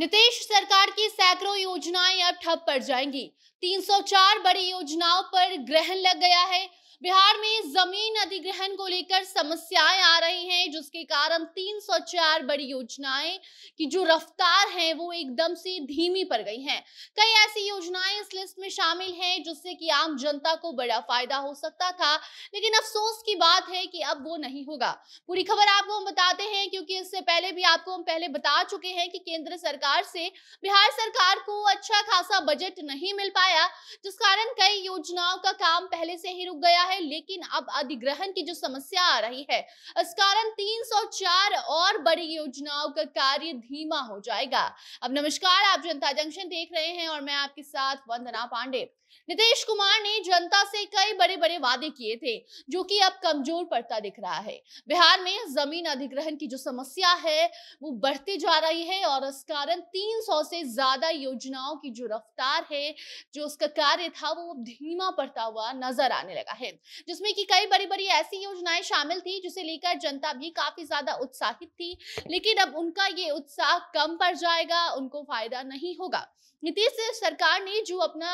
नीतीश सरकार की सैकड़ों योजनाएं अब ठप पड़ जाएंगी। 304 बड़ी योजनाओं पर ग्रहण लग गया है। बिहार में जमीन अधिग्रहण को लेकर समस्याएं आ रही हैं, जिसके कारण 304 बड़ी योजनाएं की जो रफ्तार है वो एकदम से धीमी पड़ गई हैं। कई ऐसी योजनाएं इस लिस्ट में शामिल हैं जिससे कि आम जनता को बड़ा फायदा हो सकता था, लेकिन अफसोस की बात है कि अब वो नहीं होगा। पूरी खबर आपको हम बताते हैं, क्योंकि इससे पहले भी आपको हम पहले बता चुके हैं कि केंद्र सरकार से बिहार सरकार को अच्छा खासा बजट नहीं मिल पाया, जिस कारण कई योजनाओं का काम पहले से ही रुक गया है। लेकिन अब अधिग्रहण की जो समस्या आ रही है, इस कारण 304 और बड़ी योजनाओं का कार्य धीमा हो जाएगा। अब नमस्कार, आप जनता जंक्शन देख रहे हैं और मैं आपके साथ वंदना पांडे। नीतीश कुमार ने जनता से कई बड़े बड़े वादे किए थे, जो कि अब कमजोर पड़ता दिख रहा है। बिहार में जमीन अधिग्रहण की जो समस्या है वो बढ़ती जा रही है और इस कारण 300 से ज्यादा योजनाओं की जो रफ्तार है, जो उसका कार्य था, वो धीमा पड़ता हुआ नजर आने लगा है। जिसमें कि कई बड़ी बड़ी ऐसी योजनाएं शामिल थी जिसे लेकर जनता भी काफी ज्यादा उत्साहित थी, लेकिन अब उनका ये उत्साह कम पड़ जाएगा, उनको फायदा नहीं होगा। नीतीश सरकार ने जो अपना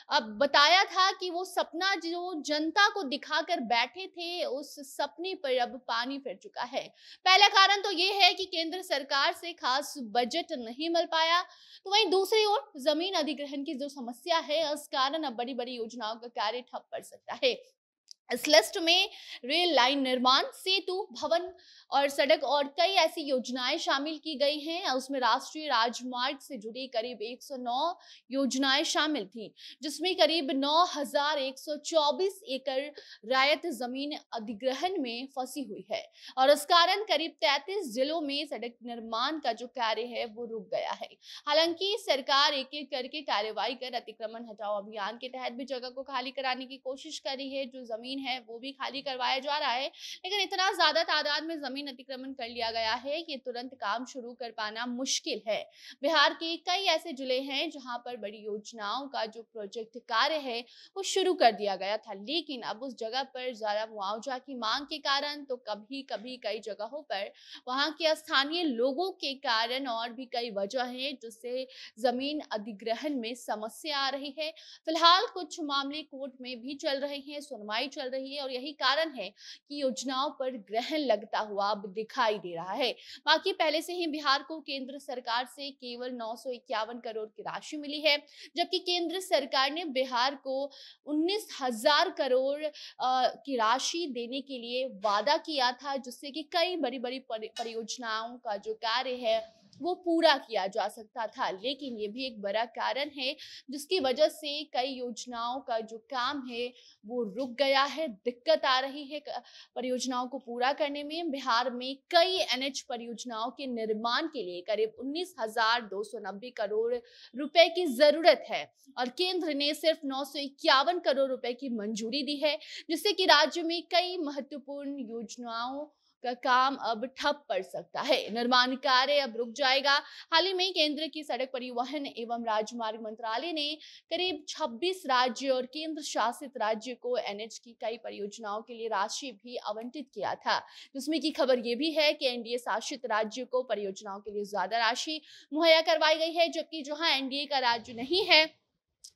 अब बताया था कि वो सपना जो जनता को दिखाकर बैठे थे, उस सपने पर अब पानी फिर चुका है। पहला कारण तो ये है कि केंद्र सरकार से खास बजट नहीं मिल पाया, तो वहीं दूसरी ओर जमीन अधिग्रहण की जो समस्या है, इस कारण अब बड़ी बड़ी योजनाओं का कार्य ठप पड़ सकता है। इस लिस्ट में रेल लाइन निर्माण, सेतु, भवन और सड़क और कई ऐसी योजनाएं शामिल की गई हैं। उसमें राष्ट्रीय राजमार्ग से जुड़ी करीब 109 योजनाएं शामिल थी, जिसमें करीब 9,124 एकड़ रायत जमीन अधिग्रहण में फंसी हुई है और इस कारण करीब 33 जिलों में सड़क निर्माण का जो कार्य है वो रुक गया है। हालांकि सरकार एक एक करके कार्रवाई कर अतिक्रमण हटाओ अभियान के तहत भी जगह को खाली कराने की कोशिश कर रही है। जो जमीन है वो भी खाली करवाया जा रहा है, लेकिन इतना ज्यादा तादाद में जमीन अतिक्रमण कर लिया गया है कि तुरंत काम शुरू कर पाना मुश्किल है। बिहार के कई ऐसे जिले हैं जहां पर बड़ी योजनाओं का जो प्रोजेक्ट कार्य है वो शुरू कर दिया गया था, लेकिन अब उस जगह पर ज्यादा मुआवजा की मांग के कारण, तो कभी कभी कई जगहों पर वहां के स्थानीय लोगों के कारण और भी कई वजह है जिससे जमीन अधिग्रहण में समस्या आ रही है। फिलहाल कुछ मामले कोर्ट में भी चल रहे हैं, सुनवाई चल रही है और यही कारण है कि योजनाओं पर ग्रहण लगता हुआ अब दिखाई दे रहा है। बाकी पहले से ही बिहार को केंद्र सरकार से केवल 951 करोड़ की राशि मिली है, जबकि केंद्र सरकार ने बिहार को 19,000 करोड़ की राशि देने के लिए वादा किया था, जिससे कि कई बड़ी बड़ी परियोजनाओं का जो कार्य है वो पूरा किया जा सकता था। लेकिन ये भी एक बड़ा कारण है जिसकी वजह से कई योजनाओं का जो काम है वो रुक गया है, दिक्कत आ रही है परियोजनाओं को पूरा करने में। बिहार में कई एनएच परियोजनाओं के निर्माण के लिए करीब 19,290 करोड़ रुपए की जरूरत है और केंद्र ने सिर्फ 951 करोड़ रुपए की मंजूरी दी है, जिससे कि राज्य में कई महत्वपूर्ण योजनाओं का काम अब ठप पड़ सकता है। निर्माण कार्य अब रुक जाएगा। हाल ही में केंद्र की सड़क परिवहन एवं राजमार्ग मंत्रालय ने करीब 26 राज्य और केंद्र शासित राज्य को एनएच की कई परियोजनाओं के लिए राशि भी आवंटित किया था, जिसमें की खबर ये भी है कि एनडीए शासित राज्य को परियोजनाओं के लिए ज्यादा राशि मुहैया करवाई गई है, जबकि जहां एनडीए का राज्य नहीं है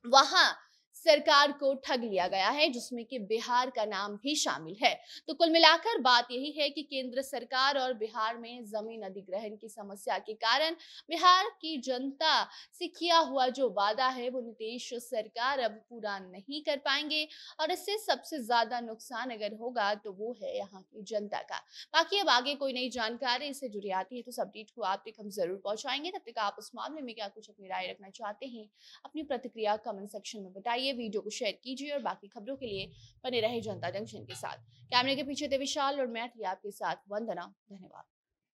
वहां सरकार को ठग लिया गया है, जिसमें कि बिहार का नाम भी शामिल है। तो कुल मिलाकर बात यही है कि केंद्र सरकार और बिहार में जमीन अधिग्रहण की समस्या के कारण बिहार की जनता से किया हुआ जो वादा है वो नीतीश सरकार अब पूरा नहीं कर पाएंगे और इससे सबसे ज्यादा नुकसान अगर होगा तो वो है यहाँ की जनता का। बाकी अब आगे कोई नई जानकारी इससे जुड़ी आती है तो सब अपडेट को आप तक हम जरूर पहुंचाएंगे। तब तक आप उस मामले में क्या कुछ अपनी राय रखना चाहते हैं, अपनी प्रतिक्रिया कमेंट सेक्शन में बताइए। वीडियो को शेयर कीजिए और बाकी खबरों के लिए बने रहे जनता जंक्शन के साथ। कैमरे के पीछे थे विशाल और मैं थी आपके साथ वंदना। धन्यवाद।